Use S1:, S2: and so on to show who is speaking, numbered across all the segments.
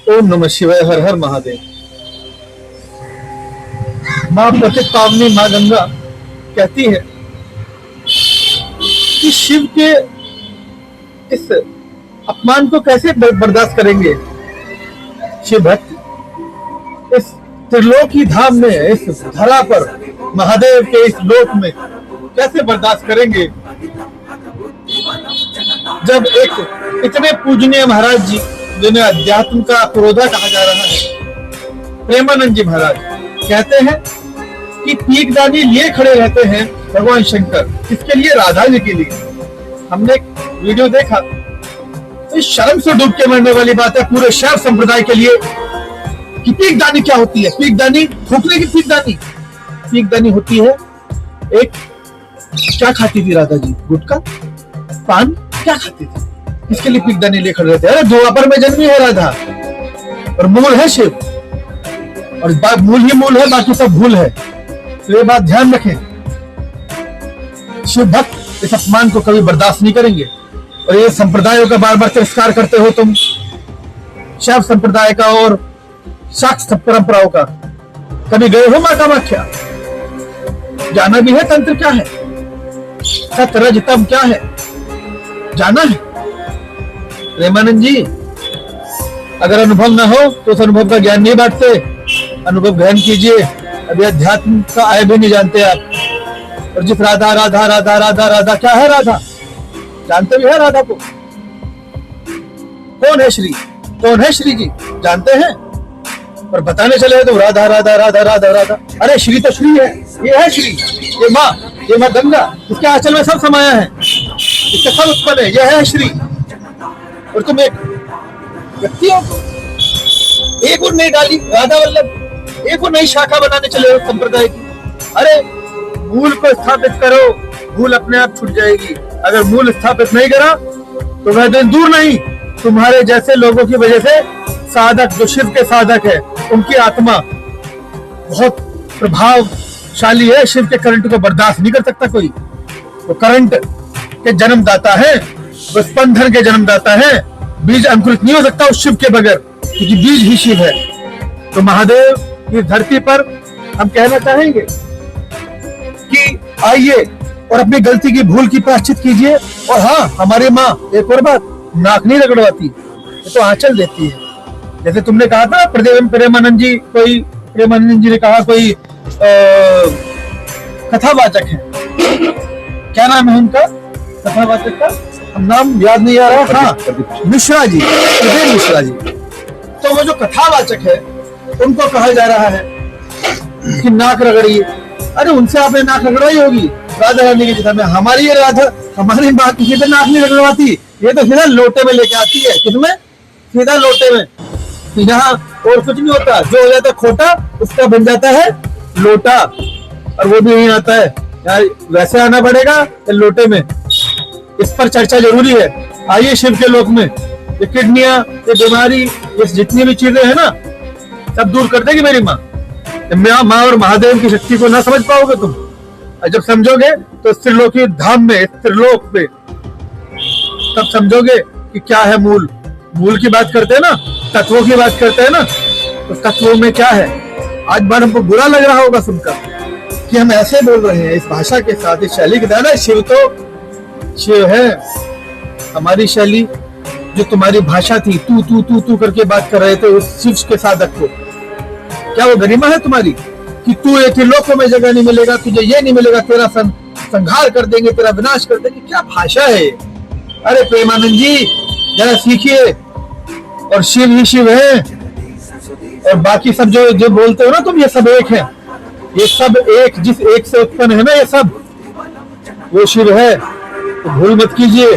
S1: ओम नमः शिवाय। हर हर महादेव। मां प्रतिक पावनी मां गंगा कहती है कि शिव के इस अपमान को कैसे बर्दाश्त करेंगे शिव भक्त। इस त्रिलोकी धाम में, इस धरा पर, महादेव के इस लोक में कैसे बर्दाश्त करेंगे जब एक इतने पूजनीय महाराज जी, जिन्हें अध्यात्म का पुरोधा कहा जा रहा है, प्रेमानंद जी महाराज कहते हैं कि पीकदानी लिए खड़े रहते हैं भगवान शंकर। किसके लिए? राधा जी के लिए। हमने एक वीडियो देखा तो शर्म से डूब के मरने वाली बात है पूरे शैव संप्रदाय के लिए कि पीकदानी क्या होती है। पीकदानी फूकने की पीकदानी। पीकदानी होती है एक, क्या खाती थी राधा जी? गुटखा, पान, क्या खाती थी? इसके लिए पीकदानी लिए खड़े रहते हैं। अरे द्वापर में जन्मी है राधा और मूल है शिव, और मूल ही मूल है, बाकी सब भूल है। तो ये बात ध्यान रखें। शिव भक्त इस अपमान को कभी बर्दाश्त नहीं करेंगे। और ये संप्रदायों का बार बार तिरस्कार करते हो तुम, शैव संप्रदाय का और शाक्त परंपराओं का। कभी गए हो मां कामाख्या? जाना भी है तंत्र क्या है, सत रज तम क्या है, जाना है। प्रेमानंद जी, अगर अनुभव ना हो तो उस अनुभव का ज्ञान नहीं बांटते। अनुभव ग्रहण कीजिए। अभी अध्यात्म का आय भी नहीं जानते आप। और जिस राधा राधा राधा राधा राधा, क्या है राधा? जानते भी है राधा को? कौन है श्री? कौन है श्री जी? जानते हैं? और बताने चले तो राधा राधा राधा राधा राधा। अरे श्री तो श्री है, ये है श्री, ये माँ गंगा, इसके आंचल में सब समाया है, इससे सब उत्पन्न है, यह है श्री। और तुम एक व्यक्ति हो, एक और नई डाली राधा वल्लभ, एक और नई शाखा बनाने चले हो संप्रदाय की। अरे मूल को स्थापित करो, मूल अपने आप छूट जाएगी। अगर मूल स्थापित नहीं करा तो वह दिन दूर नहीं, तुम्हारे जैसे लोगों की वजह से साधक, जो शिव के साधक है, उनकी आत्मा बहुत प्रभावशाली है। शिव के करंट को बर्दाश्त नहीं कर सकता कोई। वो करंट के जन्मदाता है, वो स्पंदन के जन्मदाता है। बीज अंकुरित नहीं हो सकता उस शिव के बगैर, क्योंकि बीज ही शिव है। तो महादेव की धरती पर हम कहना चाहेंगे कि आइए और अपनी गलती की, भूल की प्रायश्चित कीजिए। और हाँ, हमारी माँ एक और बात, नाक नहीं रगड़वाती, तो आंचल देती है। जैसे तुमने कहा था प्रेमानंद जी ने कहा कोई कथावाचक है, क्या नाम है उनका कथावाचक का? नाम याद नहीं आ रहा। हाँ, मिश्रा जी, प्रदेश मिश्रा जी। तो वो जो कथावाचक है, उनको कहा जा रहा है कि नाक रगड़िए। अरे उनसे आपने नाक रगड़वाई होगी राधा रानी की जितना में। हमारी ये राधा, हमारी माँ किसी पे नाक नहीं रगड़वाती, ये तो सीधा लोटे में लेके आती है। किसमें? सीधा लोटे में। यहाँ और कुछ नहीं होता, जो हो जाता है खोटा उसका बन जाता है लोटा। और वो भी नहीं आता है यार, वैसे आना पड़ेगा लोटे में। इस पर चर्चा जरूरी है। आइए शिव के लोक में। ये किडनियां, ये बीमारी, ये जितनी भी चीजें हैं ना, सब दूर कर देगी मेरी माँ। माँ और महादेव की शक्ति को ना समझ पाओगे तुम। जब समझोगे तो त्रिलोकी धाम में, त्रिलोक पे, तब समझोगे कि क्या है मूल। मूल की बात करते हैं ना, तत्वों की बात करते हैं ना, तो तत्वों में क्या है। आज बार हमको बुरा लग रहा होगा सुनकर कि हम ऐसे बोल रहे हैं इस भाषा के साथ, इस शैली के साथ। शिव तो शिव है। हमारी शैली, जो तुम्हारी भाषा थी, तू तू तू तू करके बात कर रहे थे उस शिव के साधक को, क्या वो गरिमा है तुम्हारी कि तू एक लोकों में जगह नहीं मिलेगा, तुझे ये नहीं मिलेगा, तेरा संहार कर देंगे, तेरा विनाश कर देंगे? क्या भाषा है? अरे प्रेमानंद जी, जरा सीखिए। और शिव ही शिव है, और बाकी सब जो बोलते हो ना तुम, ये सब एक है। ये सब एक, जिस एक से उत्पन्न है ना ये सब, वो शिव है। तो भूल मत कीजिए,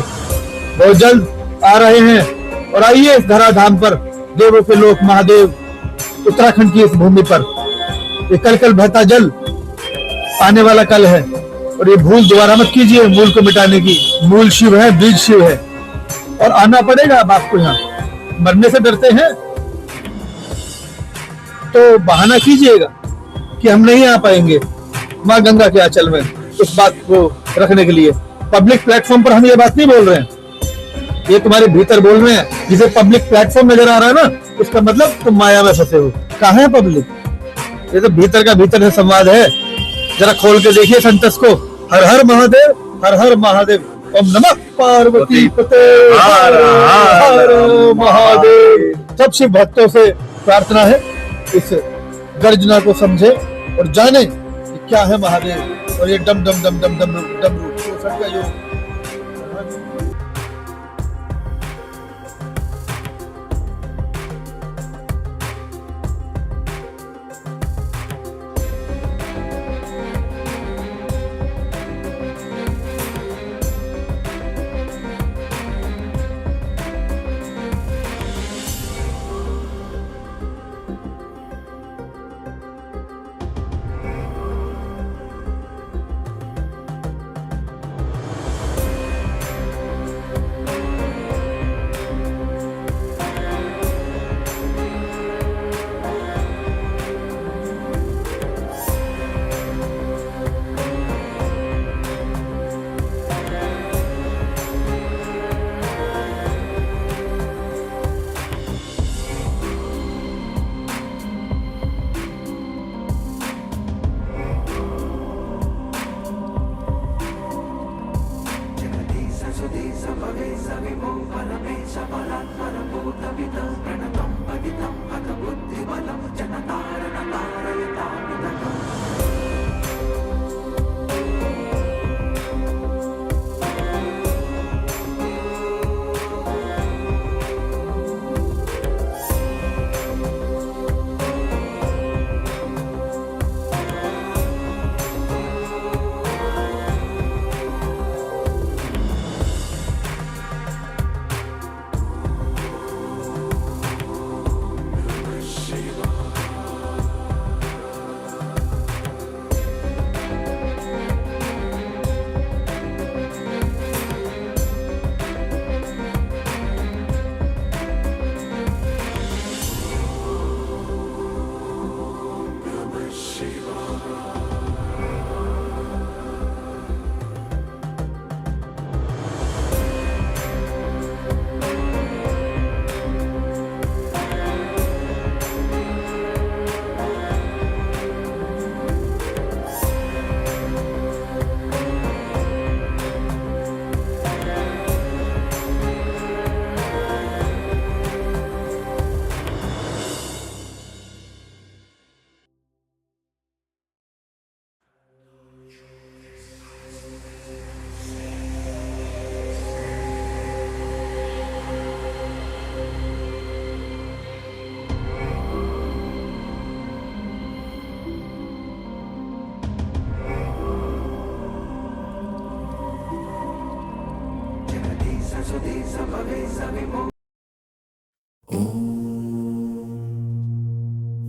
S1: बहुत जल्द आ रहे हैं। और आइए इस धरा धाम पर, देवों के लोक महादेव, उत्तराखंड की इस भूमि पर। ये कल कल बहता जल आने वाला कल है, और ये भूल दोबारा मत कीजिए मूल को मिटाने की। मूल शिव है, बीज शिव है, और आना पड़ेगा अब आपको। यहाँ मरने से डरते हैं तो बहाना कीजिएगा कि हम नहीं आ पाएंगे माँ गंगा के आंचल में। इस बात को रखने के लिए पब्लिक प्लेटफॉर्म पर हम ये बात नहीं बोल रहे हैं। ये तुम्हारे भीतर बोल रहे हैं, जिसे पब्लिक प्लेटफॉर्म नजर आ रहा है ना, उसका मतलब तुम माया में फंसे हो। कहाँ है पब्लिक? ये तो भीतर का भीतर से संवाद है। जरा खोल के देखिए सेंटेंस को। हर हर महादेव, हर हर महादेव, ओम नमः पार्वती पते, हर हर महादेव। सब शिव भक्तों से प्रार्थना है इस गर्जना को समझे और जाने कि क्या है महादेव। और ये डम डम डम डम डम डम सबका जो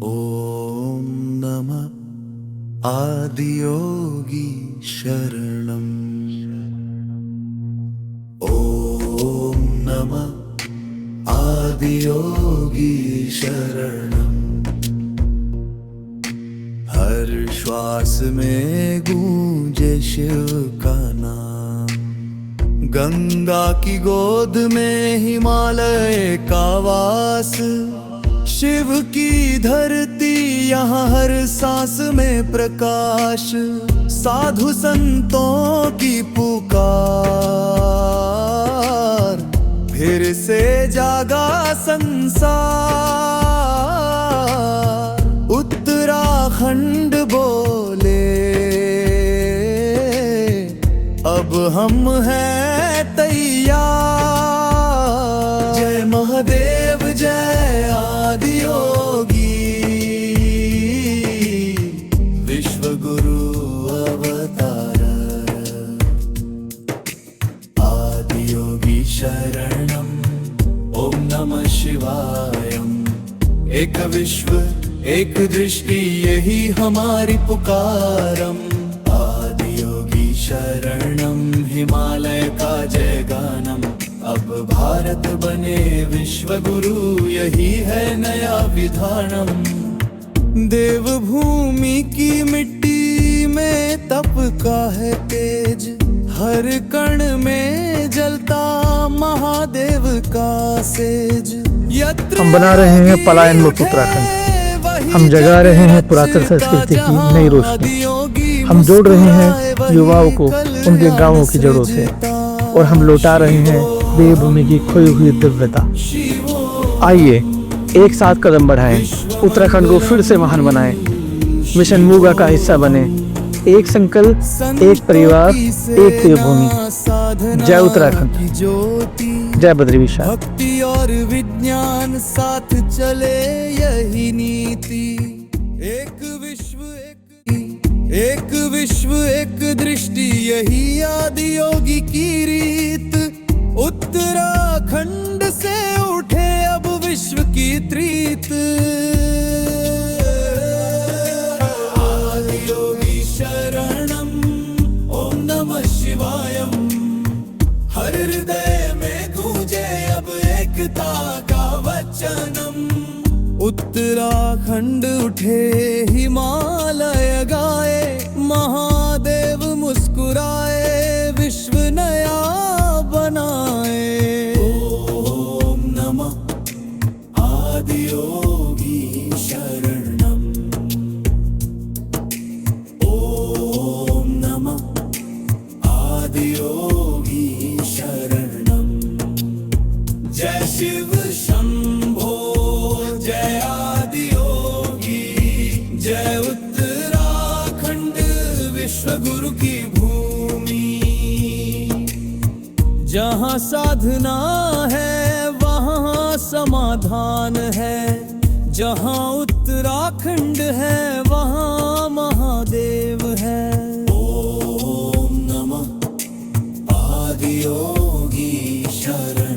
S2: ॐ नमः आदियोगी शरणम्। ॐ नमः आदियोगी शरणम्। हर श्वास में गूंजे शिव का नाम, गंगा की गोद में हिमालय का वास। शिव की धरती यहाँ हर सांस में प्रकाश, साधु संतों की पुकार। फिर से जागा संसार, उत्तराखंड बोले अब हम हैं तैयार। जय महादेव जय आदियोगी, विश्व गुरु अवतार। आदियोगी शरणम, ओम नमः शिवायम। एक विश्व एक दृष्टि यही हमारी पुकारम। आदियोगी शरणम, हिमालय का जय गानम। अब भारत बने विश्व गुरु यही है नया विधानम। देवभूमि की मिट्टी में तप का है तेज, हर कण में जलता महादेव का सेज।
S1: हम बना रहे हैं पलायन मुक्त उत्तराखंड। हम जगा रहे हैं पुरातन संस्कृति की नई रोशनी। हम जोड़ रहे हैं युवाओं को उनके गांवों की जड़ों से, और हम लौटा रहे हैं देवभूमि की खोई हुई दिव्यता। आइए एक साथ कदम बढ़ाएं, उत्तराखंड को फिर से महान बनाएं, मिशन मूगा का हिस्सा बने। एक संकल्प, एक परिवार, एक देवभूमि। जय उत्तराखंड, जय बद्री विशाल।
S2: भक्ति और विज्ञान साथ चले यही नीति। एक विश्व एक दृष्टि, यही आदि योगी की रीत। उत्तराखंड से उठे अब विश्व की त्रीत। आदि योगी शरणम, ओम नमः शिवायम। हर हृदय में गूंजे अब एकता का वचनम। उत्तराखंड उठे, हिमालय गाए, महादेव मुस्कुराए, विश्व नया बनाए। ओम नमः आदि योगी शरणम। ओम नमः आदि योगी शरणम। जय शिव शंभो, जय आदि योगी, जय उत्तराखंड विश्व गुरु की भूमि। जहाँ साधना है वहाँ समाधान है। जहाँ उत्तराखंड है वहाँ महादेव है। ओम नमः आदि योगी शरण।